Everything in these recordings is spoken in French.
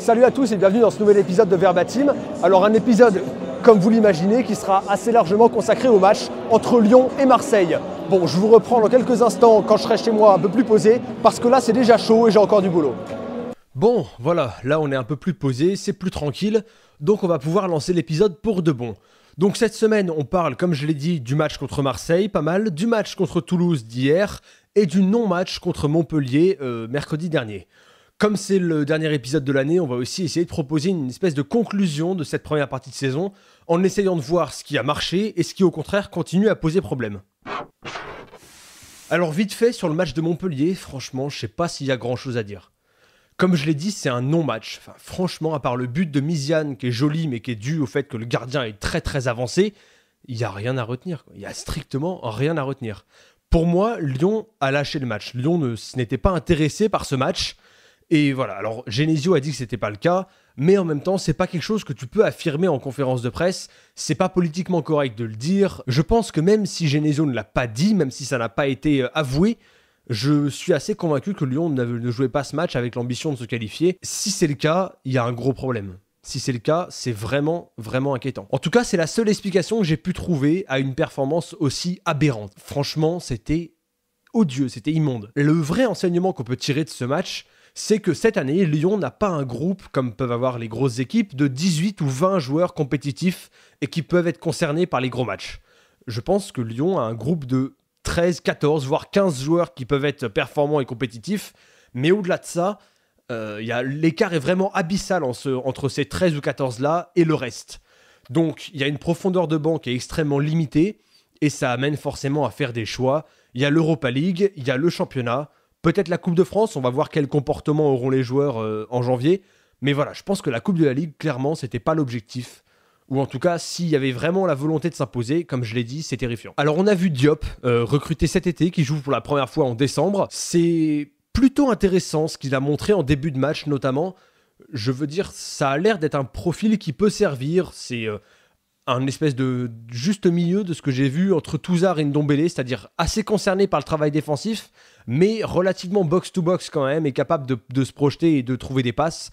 Salut à tous et bienvenue dans ce nouvel épisode de Verbatim. Alors un épisode, comme vous l'imaginez, qui sera assez largement consacré au match entre Lyon et Marseille. Bon, je vous reprends dans quelques instants quand je serai chez moi un peu plus posé, parce que là c'est déjà chaud et j'ai encore du boulot. Bon, voilà, là on est un peu plus posé, c'est plus tranquille, donc on va pouvoir lancer l'épisode pour de bon. Donc cette semaine, on parle, comme je l'ai dit, du match contre Marseille, pas mal, du match contre Toulouse d'hier, et du non-match contre Montpellier mercredi dernier. Comme c'est le dernier épisode de l'année, on va aussi essayer de proposer une espèce de conclusion de cette première partie de saison, en essayant de voir ce qui a marché et ce qui au contraire continue à poser problème. Alors vite fait, sur le match de Montpellier, franchement, je sais pas s'il y a grand chose à dire. Comme je l'ai dit, c'est un non-match. Enfin, franchement, à part le but de Miziane, qui est joli, mais qui est dû au fait que le gardien est très très avancé, il n'y a rien à retenir. Il n'y a strictement rien à retenir. Pour moi, Lyon a lâché le match. Lyon ne n'était pas intéressé par ce match. Et voilà, alors Genesio a dit que c'était pas le cas, mais en même temps, c'est pas quelque chose que tu peux affirmer en conférence de presse, c'est pas politiquement correct de le dire. Je pense que même si Genesio ne l'a pas dit, même si ça n'a pas été avoué, je suis assez convaincu que Lyon ne jouait pas ce match avec l'ambition de se qualifier. Si c'est le cas, il y a un gros problème. Si c'est le cas, c'est vraiment, vraiment inquiétant. En tout cas, c'est la seule explication que j'ai pu trouver à une performance aussi aberrante. Franchement, c'était odieux, c'était immonde. Le vrai enseignement qu'on peut tirer de ce match, c'est que cette année, Lyon n'a pas un groupe, comme peuvent avoir les grosses équipes, de 18 ou 20 joueurs compétitifs et qui peuvent être concernés par les gros matchs. Je pense que Lyon a un groupe de 13, 14, voire 15 joueurs qui peuvent être performants et compétitifs, mais au-delà de ça, l'écart est vraiment abyssal entre ces 13 ou 14-là et le reste. Donc, il y a une profondeur de banc qui est extrêmement limitée, et ça amène forcément à faire des choix. Il y a l'Europa League, il y a le championnat, peut-être la Coupe de France, on va voir quel comportement auront les joueurs en janvier. Mais voilà, je pense que la Coupe de la Ligue, clairement, c'était pas l'objectif. Ou en tout cas, s'il y avait vraiment la volonté de s'imposer, comme je l'ai dit, c'est terrifiant. Alors on a vu Diop, recruté cet été, qui joue pour la première fois en décembre. C'est plutôt intéressant ce qu'il a montré en début de match, notamment. Je veux dire, ça a l'air d'être un profil qui peut servir. C'est un espèce de juste milieu de ce que j'ai vu entre Touzard et Ndombele, c'est-à-dire assez concerné par le travail défensif, mais relativement box-to-box quand même, et capable de se projeter et de trouver des passes.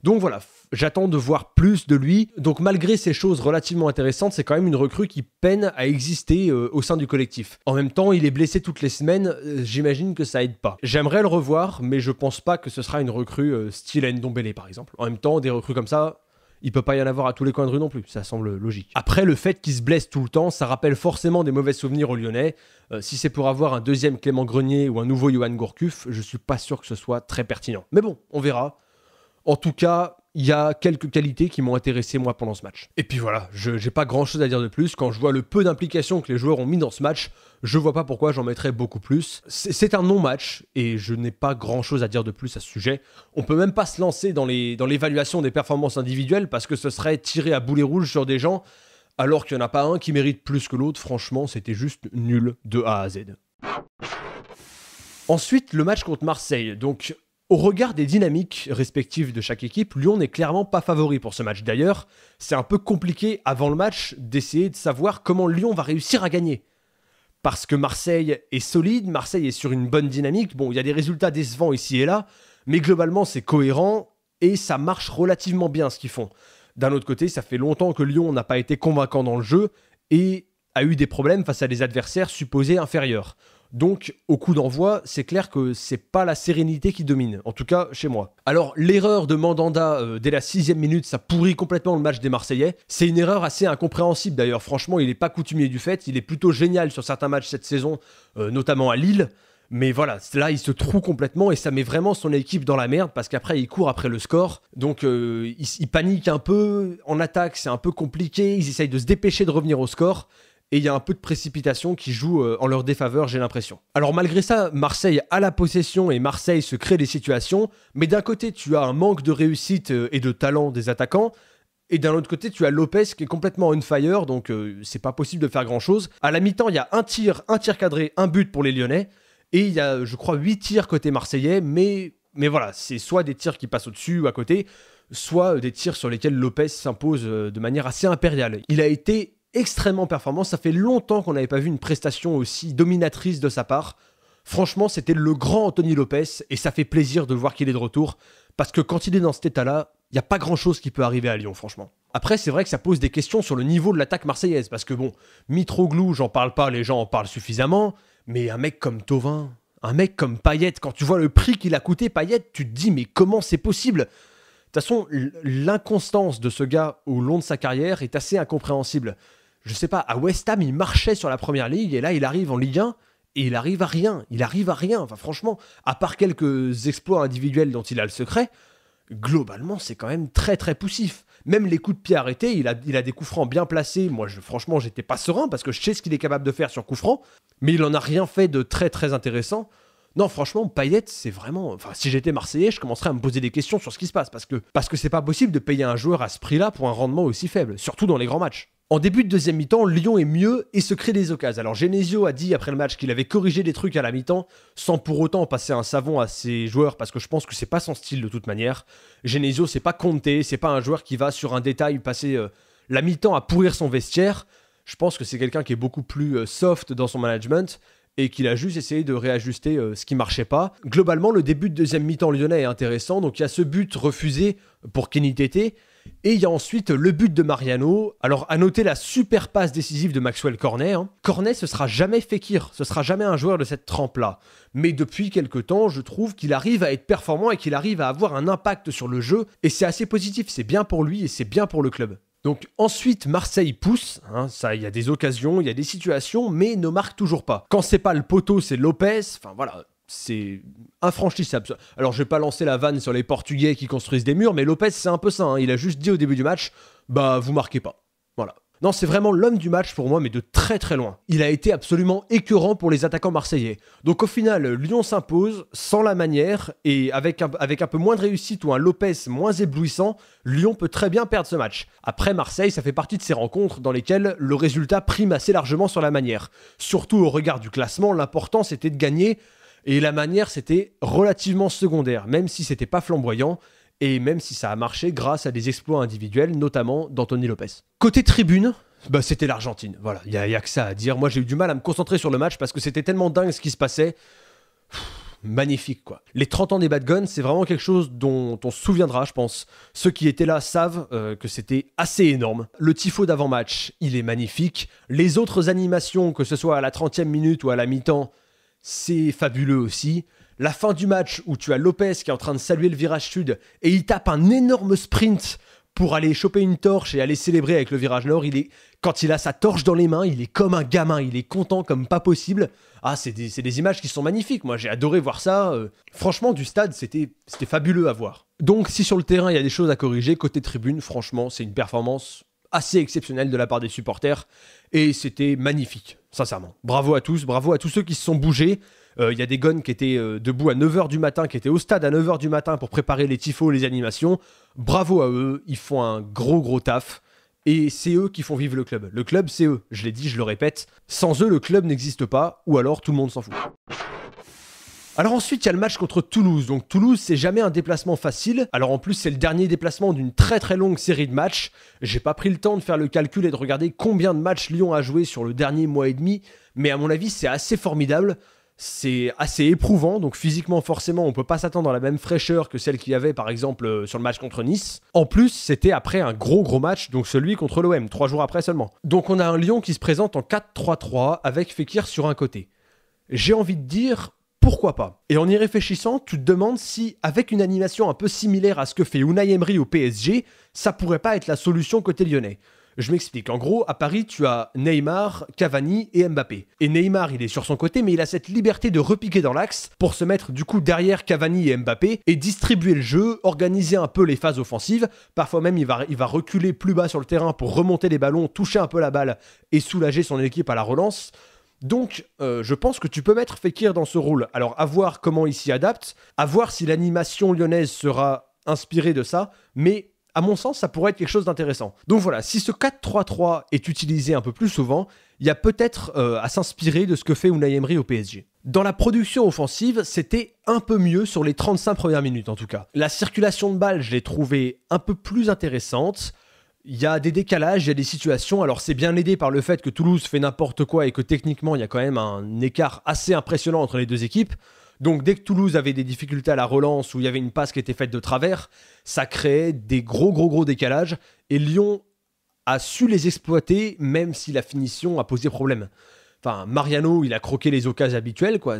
Donc voilà, j'attends de voir plus de lui. Donc malgré ces choses relativement intéressantes, c'est quand même une recrue qui peine à exister au sein du collectif. En même temps, il est blessé toutes les semaines, j'imagine que ça aide pas. J'aimerais le revoir, mais je pense pas que ce sera une recrue style Ndombele par exemple. En même temps, des recrues comme ça, il peut pas y en avoir à tous les coins de rue non plus, ça semble logique. Après, le fait qu'il se blesse tout le temps, ça rappelle forcément des mauvais souvenirs aux Lyonnais. Si c'est pour avoir un deuxième Clément Grenier ou un nouveau Johan Gourcuff, je suis pas sûr que ce soit très pertinent. Mais bon, on verra. En tout cas, il y a quelques qualités qui m'ont intéressé moi pendant ce match. Et puis voilà, j'ai pas grand chose à dire de plus. Quand je vois le peu d'implication que les joueurs ont mis dans ce match, je vois pas pourquoi j'en mettrais beaucoup plus. C'est un non-match et je n'ai pas grand chose à dire de plus à ce sujet. On peut même pas se lancer dans l'évaluation des performances individuelles parce que ce serait tirer à boulet rouge sur des gens alors qu'il n'y en a pas un qui mérite plus que l'autre. Franchement, c'était juste nul de A à Z. Ensuite, le match contre Marseille. Donc, au regard des dynamiques respectives de chaque équipe, Lyon n'est clairement pas favori pour ce match. D'ailleurs, c'est un peu compliqué avant le match d'essayer de savoir comment Lyon va réussir à gagner. Parce que Marseille est solide, Marseille est sur une bonne dynamique. Bon, il y a des résultats décevants ici et là, mais globalement c'est cohérent et ça marche relativement bien ce qu'ils font. D'un autre côté, ça fait longtemps que Lyon n'a pas été convaincant dans le jeu et a eu des problèmes face à des adversaires supposés inférieurs. Donc, au coup d'envoi, c'est clair que c'est pas la sérénité qui domine, en tout cas chez moi. Alors, l'erreur de Mandanda dès la 6e minute, ça pourrit complètement le match des Marseillais. C'est une erreur assez incompréhensible d'ailleurs, franchement, il est pas coutumier du fait, il est plutôt génial sur certains matchs cette saison, notamment à Lille. Mais voilà, là, il se trouve complètement et ça met vraiment son équipe dans la merde parce qu'après, il court après le score. Donc, il panique un peu en attaque, c'est un peu compliqué, ils essayent de se dépêcher de revenir au score. Et il y a un peu de précipitation qui joue en leur défaveur, j'ai l'impression. Alors malgré ça, Marseille a la possession et Marseille se crée des situations. Mais d'un côté, tu as un manque de réussite et de talent des attaquants. Et d'un autre côté, tu as Lopez qui est complètement on fire. Donc c'est pas possible de faire grand chose. À la mi-temps, il y a un tir cadré, un but pour les Lyonnais. Et il y a, je crois, 8 tirs côté marseillais. Mais voilà, c'est soit des tirs qui passent au-dessus ou à côté, soit des tirs sur lesquels Lopez s'impose de manière assez impériale. Il a été extrêmement performant, ça fait longtemps qu'on n'avait pas vu une prestation aussi dominatrice de sa part. Franchement, c'était le grand Anthony Lopez et ça fait plaisir de voir qu'il est de retour parce que quand il est dans cet état-là, il n'y a pas grand-chose qui peut arriver à Lyon, franchement. Après, c'est vrai que ça pose des questions sur le niveau de l'attaque marseillaise, parce que bon, Mitroglou, j'en parle pas, les gens en parlent suffisamment, mais un mec comme Thauvin, un mec comme Payet, quand tu vois le prix qu'il a coûté, Payet, tu te dis, mais comment c'est possible ? De toute façon, l'inconstance de ce gars au long de sa carrière est assez incompréhensible. Je sais pas, à West Ham, il marchait sur la première ligue, et là, il arrive en Ligue 1, et il arrive à rien. Enfin, franchement, à part quelques exploits individuels dont il a le secret, globalement, c'est quand même très très poussif. Même les coups de pied arrêtés, il a des coups francs bien placés. Moi, franchement, j'étais pas serein parce que je sais ce qu'il est capable de faire sur coups francs, mais il en a rien fait de très très intéressant. Non, franchement, Payet, c'est vraiment... Enfin, si j'étais Marseillais, je commencerais à me poser des questions sur ce qui se passe parce que c'est pas possible de payer un joueur à ce prix-là pour un rendement aussi faible, surtout dans les grands matchs. En début de deuxième mi-temps, Lyon est mieux et se crée des occasions. Alors Genesio a dit après le match qu'il avait corrigé des trucs à la mi-temps sans pour autant passer un savon à ses joueurs parce que je pense que c'est pas son style de toute manière. Genesio, c'est pas Conte, c'est pas un joueur qui va sur un détail passer la mi-temps à pourrir son vestiaire. Je pense que c'est quelqu'un qui est beaucoup plus soft dans son management et qu'il a juste essayé de réajuster ce qui marchait pas. Globalement, le début de deuxième mi-temps lyonnais est intéressant. Donc il y a ce but refusé pour Kenny Tété. Et il y a ensuite le but de Mariano. Alors, à noter la super passe décisive de Maxwell Cornet. Cornet, ce sera jamais Fekir, ce sera jamais un joueur de cette trempe-là. Mais depuis quelques temps, je trouve qu'il arrive à être performant et qu'il arrive à avoir un impact sur le jeu. Et c'est assez positif, c'est bien pour lui et c'est bien pour le club. Donc ensuite, Marseille pousse, ça, il y a des occasions, il y a des situations, mais ne marque toujours pas. Quand c'est pas le poteau, c'est Lopez, enfin voilà... C'est infranchissable. Alors, je vais pas lancer la vanne sur les Portugais qui construisent des murs, mais Lopez, c'est un peu ça. Il a juste dit au début du match, bah, vous marquez pas. Voilà. Non, c'est vraiment l'homme du match pour moi, mais de très très loin. Il a été absolument écœurant pour les attaquants marseillais. Donc au final, Lyon s'impose, sans la manière, et avec un peu moins de réussite ou un Lopez moins éblouissant, Lyon peut très bien perdre ce match. Après, Marseille, ça fait partie de ces rencontres dans lesquelles le résultat prime assez largement sur la manière. Surtout au regard du classement, l'important c'était de gagner. Et la manière, c'était relativement secondaire, même si c'était pas flamboyant, et même si ça a marché grâce à des exploits individuels, notamment d'Anthony Lopez. Côté tribune, bah c'était l'Argentine. Voilà, il y a que ça à dire. Moi, j'ai eu du mal à me concentrer sur le match parce que c'était tellement dingue ce qui se passait. Magnifique, quoi. Les 30 ans des Bad Guns, c'est vraiment quelque chose dont on se souviendra, je pense. Ceux qui étaient là savent que c'était assez énorme. Le tifo d'avant-match, il est magnifique. Les autres animations, que ce soit à la 30e minute ou à la mi-temps, c'est fabuleux aussi. La fin du match où tu as Lopez qui est en train de saluer le virage sud et il tape un énorme sprint pour aller choper une torche et aller célébrer avec le virage nord. Quand il a sa torche dans les mains, il est comme un gamin, il est content comme pas possible. Ah, c'est des images qui sont magnifiques. Moi, j'ai adoré voir ça. Franchement, du stade, c'était fabuleux à voir. Donc, si sur le terrain, il y a des choses à corriger, côté tribune, franchement, c'est une performance assez exceptionnelle de la part des supporters. Et c'était magnifique, sincèrement. Bravo à tous ceux qui se sont bougés. Il y a des gones qui étaient debout à 9h du matin, qui étaient au stade à 9h du matin pour préparer les tifos, les animations. Bravo à eux, ils font un gros taf. Et c'est eux qui font vivre le club. Le club, c'est eux. Je l'ai dit, je le répète. Sans eux, le club n'existe pas, ou alors tout le monde s'en fout. Alors ensuite, il y a le match contre Toulouse. Donc Toulouse, c'est jamais un déplacement facile. Alors en plus, c'est le dernier déplacement d'une très très longue série de matchs. J'ai pas pris le temps de faire le calcul et de regarder combien de matchs Lyon a joué sur le dernier mois et demi. Mais à mon avis, c'est assez formidable. C'est assez éprouvant, donc physiquement forcément on peut pas s'attendre à la même fraîcheur que celle qu'il y avait par exemple sur le match contre Nice. En plus c'était après un gros match, donc celui contre l'OM, 3 jours après seulement. Donc on a un Lyon qui se présente en 4-3-3 avec Fekir sur un côté. J'ai envie de dire pourquoi pas. Et en y réfléchissant, tu te demandes si avec une animation un peu similaire à ce que fait Unai Emery au PSG, ça pourrait pas être la solution côté lyonnais. Je m'explique. En gros, à Paris, tu as Neymar, Cavani et Mbappé. Et Neymar, il est sur son côté, mais il a cette liberté de repiquer dans l'axe pour se mettre du coup derrière Cavani et Mbappé et distribuer le jeu, organiser un peu les phases offensives. Parfois même, il va reculer plus bas sur le terrain pour remonter les ballons, toucher un peu la balle et soulager son équipe à la relance. Donc, je pense que tu peux mettre Fekir dans ce rôle. Alors, à voir comment il s'y adapte, à voir si l'animation lyonnaise sera inspirée de ça, mais à mon sens, ça pourrait être quelque chose d'intéressant. Donc voilà, si ce 4-3-3 est utilisé un peu plus souvent, il y a peut-être à s'inspirer de ce que fait Unai Emery au PSG. Dans la production offensive, c'était un peu mieux sur les 35 premières minutes en tout cas. La circulation de balles, je l'ai trouvée un peu plus intéressante. Il y a des décalages, il y a des situations. Alors c'est bien aidé par le fait que Toulouse fait n'importe quoi et que techniquement, il y a quand même un écart assez impressionnant entre les deux équipes. Donc dès que Toulouse avait des difficultés à la relance ou il y avait une passe qui était faite de travers, ça créait des gros décalages et Lyon a su les exploiter même si la finition a posé problème. Enfin, Mariano, il a croqué les occasions habituelles, quoi.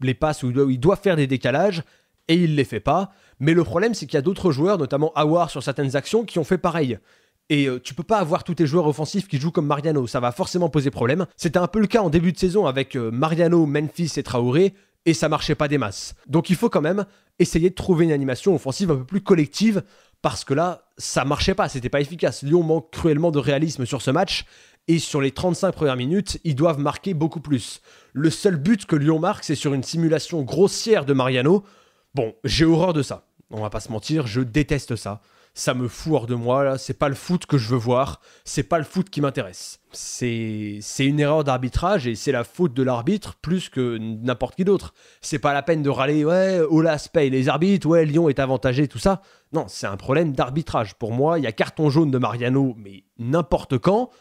Les passes où il doit faire des décalages et il les fait pas. Mais le problème, c'est qu'il y a d'autres joueurs, notamment Aouar sur certaines actions, qui ont fait pareil. Et tu peux pas avoir tous tes joueurs offensifs qui jouent comme Mariano, ça va forcément poser problème. C'était un peu le cas en début de saison avec Mariano, Memphis et Traoré, et ça marchait pas des masses. Donc il faut quand même essayer de trouver une animation offensive un peu plus collective, parce que là, ça marchait pas, c'était pas efficace. Lyon manque cruellement de réalisme sur ce match, et sur les 35 premières minutes, ils doivent marquer beaucoup plus. Le seul but que Lyon marque, c'est sur une simulation grossière de Mariano. Bon, j'ai horreur de ça, on va pas se mentir, je déteste ça. Ça me fout hors de moi, là. C'est pas le foot que je veux voir, c'est pas le foot qui m'intéresse. C'est une erreur d'arbitrage et c'est la faute de l'arbitre plus que n'importe qui d'autre. C'est pas la peine de râler, ouais, Olas paye les arbitres, ouais, Lyon est avantagé, tout ça. Non, c'est un problème d'arbitrage. Pour moi, il y a carton jaune de Mariano, mais n'importe quand.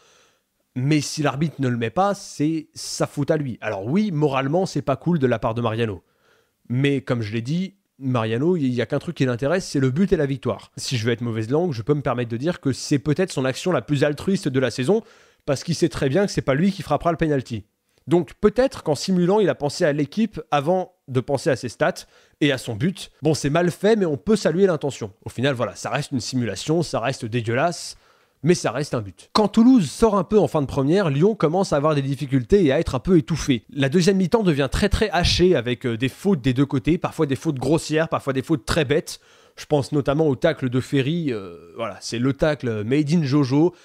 Mais si l'arbitre ne le met pas, c'est sa faute à lui. Alors oui, moralement, c'est pas cool de la part de Mariano. Mais comme je l'ai dit, Mariano, il n'y a qu'un truc qui l'intéresse, c'est le but et la victoire. Si je veux être mauvaise langue, je peux me permettre de dire que c'est peut-être son action la plus altruiste de la saison, parce qu'il sait très bien que c'est pas lui qui frappera le penalty. Donc peut-être qu'en simulant, il a pensé à l'équipe avant de penser à ses stats et à son but. Bon, c'est mal fait, mais on peut saluer l'intention. Au final, voilà, ça reste une simulation, ça reste dégueulasse, mais ça reste un but. Quand Toulouse sort un peu en fin de première, Lyon commence à avoir des difficultés et à être un peu étouffé. La deuxième mi-temps devient très hachée avec des fautes des deux côtés, parfois des fautes grossières, parfois des fautes très bêtes. Je pense notamment au tacle de Ferry, voilà, c'est le tacle made in Jojo.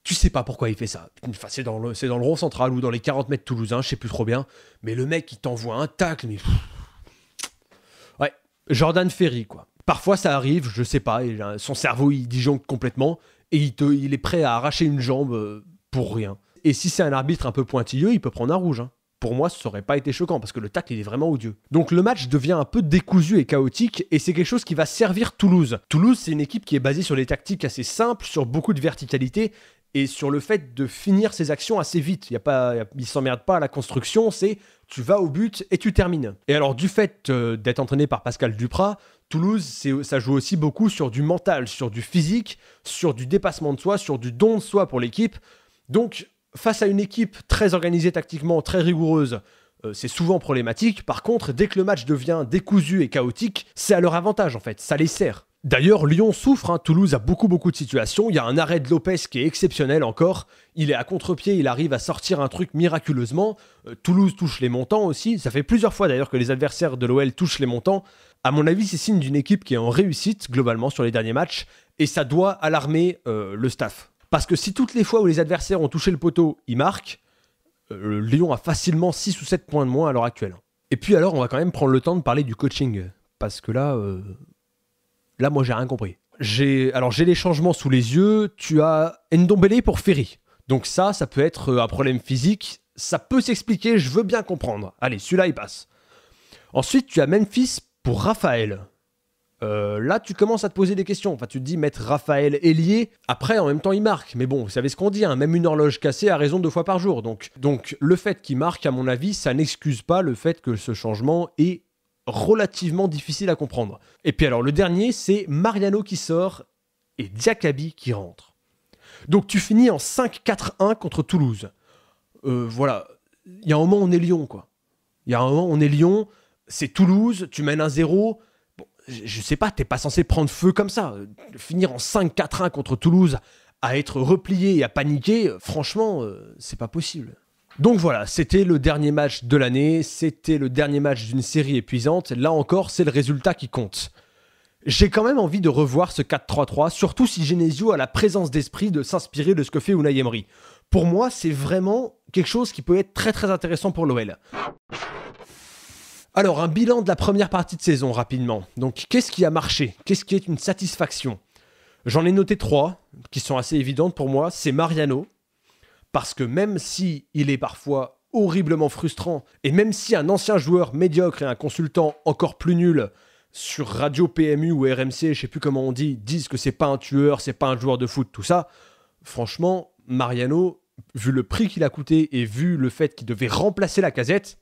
Tu sais pas pourquoi il fait ça. Enfin, c'est dans le rond central ou dans les 40 mètres toulousains, je sais plus trop bien. Mais le mec, il t'envoie un tacle, mais... Ouais, Jordan Ferry, quoi. Parfois, ça arrive, je sais pas, son cerveau, il disjoncte complètement. Et il est prêt à arracher une jambe pour rien. Et si c'est un arbitre un peu pointilleux, il peut prendre un rouge. Pour moi, ça aurait pas été choquant, parce que le tacle, il est vraiment odieux. Donc le match devient un peu décousu et chaotique, et c'est quelque chose qui va servir Toulouse. Toulouse, c'est une équipe qui est basée sur des tactiques assez simples, sur beaucoup de verticalité, et sur le fait de finir ses actions assez vite. Il s'emmerde pas à la construction, c'est tu vas au but et tu termines. Et alors du fait d'être entraîné par Pascal Duprat, Toulouse, ça joue aussi beaucoup sur du mental, sur du physique, sur du dépassement de soi, sur du don de soi pour l'équipe. Donc, face à une équipe très organisée tactiquement, très rigoureuse, c'est souvent problématique. Par contre, dès que le match devient décousu et chaotique, c'est à leur avantage en fait, ça les sert. D'ailleurs, Lyon souffre, Toulouse a beaucoup de situations. Il y a un arrêt de Lopez qui est exceptionnel encore. Il est à contre-pied, il arrive à sortir un truc miraculeusement. Toulouse touche les montants aussi. Ça fait plusieurs fois d'ailleurs que les adversaires de l'OL touchent les montants. À mon avis, c'est signe d'une équipe qui est en réussite globalement sur les derniers matchs. Et ça doit alarmer le staff. Parce que si toutes les fois où les adversaires ont touché le poteau, ils marquent, Lyon a facilement 6 ou 7 points de moins à l'heure actuelle. Et puis alors, on va quand même prendre le temps de parler du coaching. Parce que là... Là, moi, j'ai rien compris. J'ai les changements sous les yeux. Tu as Ndombele pour Ferry. Donc ça peut être un problème physique. Ça peut s'expliquer, je veux bien comprendre. Allez, celui-là, il passe. Ensuite, tu as Memphis pour Raphaël. Là, tu commences à te poser des questions. Enfin, tu te dis mettre Raphaël ailier. Après, en même temps, il marque. Mais bon, vous savez ce qu'on dit, même une horloge cassée a raison 2 fois par jour. Donc le fait qu'il marque, à mon avis, ça n'excuse pas le fait que ce changement est relativement difficile à comprendre. Et puis alors, le dernier, c'est Mariano qui sort et Diakaby qui rentre. Donc tu finis en 5-4-1 contre Toulouse. Voilà. Il y a un moment, on est Lyon, quoi. Il y a un moment, on est Lyon, c'est Toulouse, tu mènes 1-0. Bon, je sais pas, t'es pas censé prendre feu comme ça. Finir en 5-4-1 contre Toulouse, à être replié et à paniquer, franchement, c'est pas possible. Donc voilà, c'était le dernier match de l'année, c'était le dernier match d'une série épuisante. Là encore, c'est le résultat qui compte. J'ai quand même envie de revoir ce 4-3-3, surtout si Genesio a la présence d'esprit de s'inspirer de ce que fait Unai Emery. Pour moi, c'est vraiment quelque chose qui peut être très intéressant pour l'OL. Alors, un bilan de la première partie de saison, rapidement. Donc, qu'est-ce qui a marché? Qu'est-ce qui est une satisfaction? J'en ai noté 3, qui sont assez évidentes pour moi. C'est Mariano. Parce que même si il est parfois horriblement frustrant, et même si un ancien joueur médiocre et un consultant encore plus nul sur Radio PMU ou RMC, je sais plus comment on dit, disent que c'est pas un tueur, c'est pas un joueur de foot, tout ça, franchement, Mariano, vu le prix qu'il a coûté et vu le fait qu'il devait remplacer Lacazette,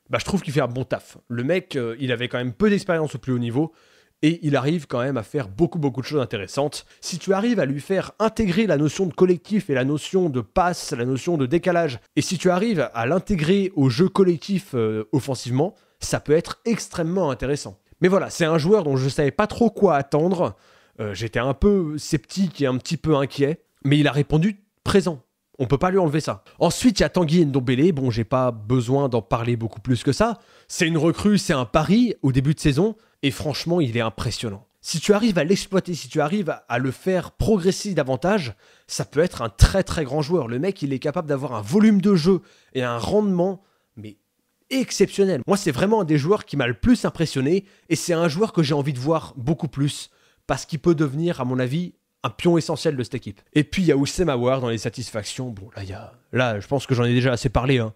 bah, je trouve qu'il fait un bon taf. Le mec, il avait quand même peu d'expérience au plus haut niveau, et il arrive quand même à faire beaucoup de choses intéressantes. Si tu arrives à lui faire intégrer la notion de collectif et la notion de passe, la notion de décalage, et si tu arrives à l'intégrer au jeu collectif offensivement, ça peut être extrêmement intéressant. Mais voilà, c'est un joueur dont je ne savais pas trop quoi attendre. J'étais un peu sceptique et un petit peu inquiet, mais il a répondu présent. On peut pas lui enlever ça. Ensuite, il y a Tanguy Ndombele. Bon, j'ai pas besoin d'en parler beaucoup plus que ça. C'est une recrue, c'est un pari au début de saison. Et franchement, il est impressionnant. Si tu arrives à l'exploiter, si tu arrives à le faire progresser davantage, ça peut être un très grand joueur. Le mec, il est capable d'avoir un volume de jeu et un rendement, mais exceptionnel. Moi, c'est vraiment un des joueurs qui m'a le plus impressionné. Et c'est un joueur que j'ai envie de voir beaucoup plus. Parce qu'il peut devenir, à mon avis, un pion essentiel de cette équipe. Et puis il y a Oussem Aouar dans les satisfactions. Bon, là, je pense que j'en ai déjà assez parlé. Hein.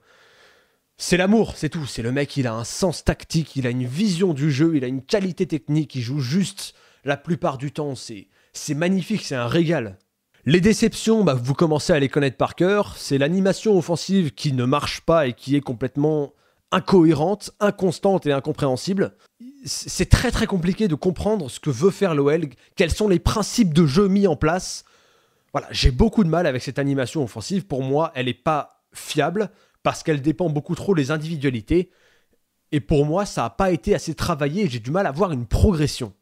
C'est l'amour, c'est tout. C'est le mec, il a un sens tactique, il a une vision du jeu, il a une qualité technique, il joue juste la plupart du temps. C'est magnifique, c'est un régal. Les déceptions, bah, vous commencez à les connaître par cœur. C'est l'animation offensive qui ne marche pas et qui est complètement incohérente, inconstante et incompréhensible. C'est très compliqué de comprendre ce que veut faire l'OL, quels sont les principes de jeu mis en place. Voilà, j'ai beaucoup de mal avec cette animation offensive. Pour moi, elle n'est pas fiable parce qu'elle dépend beaucoup trop des individualités. Et pour moi, ça n'a pas été assez travaillé. J'ai du mal à voir une progression.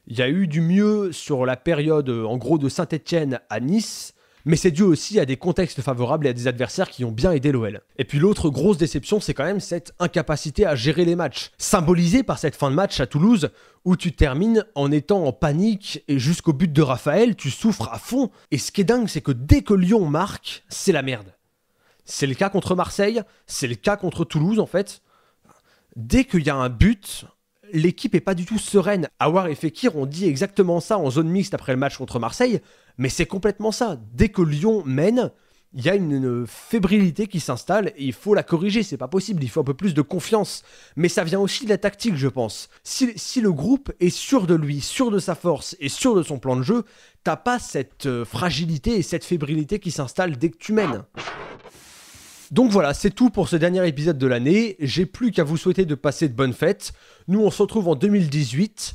Il y a eu du mieux sur la période, en gros, de Saint-Etienne à Nice. Mais c'est dû aussi à des contextes favorables et à des adversaires qui ont bien aidé l'OL. Et puis l'autre grosse déception, c'est quand même cette incapacité à gérer les matchs, symbolisée par cette fin de match à Toulouse, où tu termines en étant en panique et jusqu'au but de Raphaël, tu souffres à fond. Et ce qui est dingue, c'est que dès que Lyon marque, c'est la merde. C'est le cas contre Marseille, c'est le cas contre Toulouse en fait. Dès qu'il y a un but, l'équipe est pas du tout sereine. Aouar et Fekir ont dit exactement ça en zone mixte après le match contre Marseille, mais c'est complètement ça. Dès que Lyon mène, il y a une fébrilité qui s'installe et il faut la corriger, c'est pas possible, il faut un peu plus de confiance. Mais ça vient aussi de la tactique, je pense. Si le groupe est sûr de lui, sûr de sa force et sûr de son plan de jeu, t'as pas cette fragilité et cette fébrilité qui s'installe dès que tu mènes. Donc voilà, c'est tout pour ce dernier épisode de l'année. J'ai plus qu'à vous souhaiter de passer de bonnes fêtes. Nous, on se retrouve en 2018.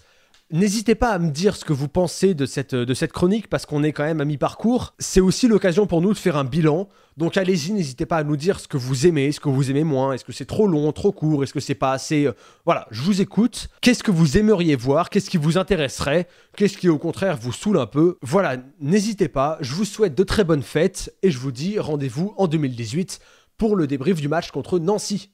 N'hésitez pas à me dire ce que vous pensez de cette chronique parce qu'on est quand même à mi-parcours. C'est aussi l'occasion pour nous de faire un bilan. Donc allez-y, n'hésitez pas à nous dire ce que vous aimez moins. Est-ce que c'est trop long, trop court? Est-ce que c'est pas assez... Voilà, je vous écoute. Qu'est-ce que vous aimeriez voir? Qu'est-ce qui vous intéresserait? Qu'est-ce qui au contraire vous saoule un peu? Voilà, n'hésitez pas. Je vous souhaite de très bonnes fêtes et je vous dis rendez-vous en 2018 pour le débrief du match contre Nancy.